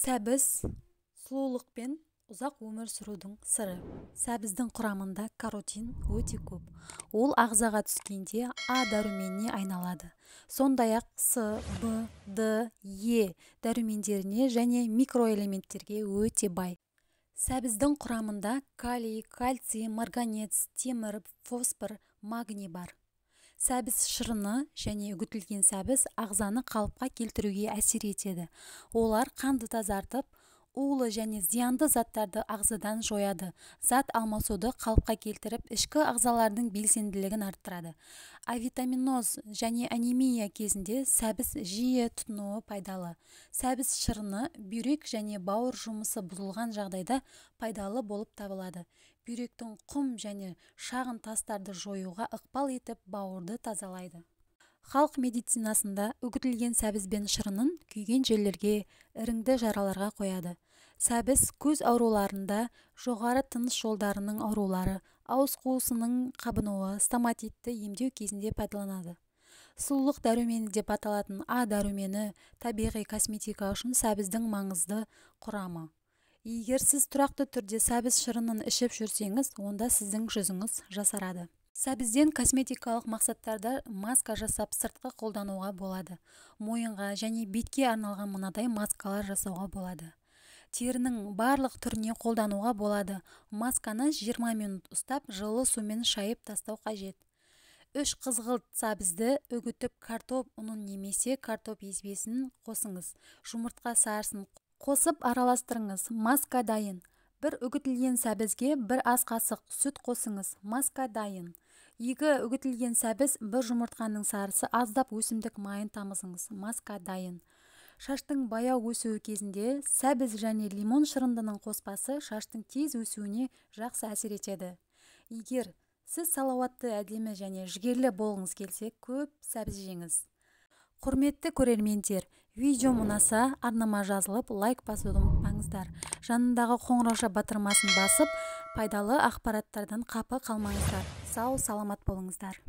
Сәбіз сұлулық пен ұзақ өмір сүрудің сыры. Сәбіздің құрамында каротин өте көп. Ол ағзаға түскенде А дәруменіне айналады. Сондай-ақ С, В, Д, Е дәрумендеріне және микроэлементтерге өте бай. Сәбіздің құрамында калий, кальций, марганец, темір, фосфор, магний бар. Сәбіз шырыны және үгітілген сәбіз ағзаны қалыпқа келтіруге әсер етеді. Олар қанды тазартып, улы және зиянды заттарды ағзадан жояды. Зат алмасуды қалыпқа келтіріп, ішкі ағзалардың белсенділігін арттырады. Авитаминоз және анемия кезінде сәбіз жиі тұтынуы пайдалы. Сәбіз шырыны бүйрек және бауыр жұмысы бұзылған жағдайда пайдалы болып табылады. Бүйректің құм және шағын тастарды жоюға ықпал етіп, бауырды тазалайды. Халық медицинасында үгітілген сәбіз бен шырынын күйген жерлерге, іріңді жараларға қояды. Сәбіз көз ауруларында, жоғары тыныс жолдарының аурулары, ауыз қуысының қабынуы, стоматитті емдеу кезінде пайдаланады. Сұлулық дәрумені деп аталатын А дәрумені табиғи косметика үшін сәбіздің маңызды құрамы. Егер сіз тұрақты түрде сәбіз шырынын ішіп жүрсеңіз, онда сіздің жүзіңіз жасарады. Сәбізден косметикалық мақсаттарда маска жасап сыртқы қолдануға болады. Мойынға және бетке арналған мынадай маскалар жасауға болады. Терінің барлық түріне қолдануға болады. Масканы 20 минут ұстап, жылы сумен шайып тастау қажет. 3 қызғылт сәбізді үгітіп, картоп ұнын немесе картоп езбесін қосыңыз. Жұмыртқа сарысын қосып араластырыңыз. Маска дайын. Бір үгітілген сәбізге 1 ас қасық сүт қосыңыз. Маска дайын. 2 үгітілген сәбіз, 1 жұмыртқаның сарысы, аздап өсімдік майын тамызыңыз. Маска дайын. Шаштың баяу өсуі кезінде сәбіз және лимон шырындының қоспасы шаштың тез өсуіне жақсы әсер етеді. Егер сіз салауатты, әдемі және жігерлі болғыңыз келсе, көп сәбіз жеңіз. Құрметті көрермендер, видео ұнаса, арнама жазылып, лайк басуды ұмытпаңыздар. Жанындағы қоңырауша батырмасын басып, пайдалы ақпараттардан қапы қалмаңыздар. Сау, саламат болыңыздар.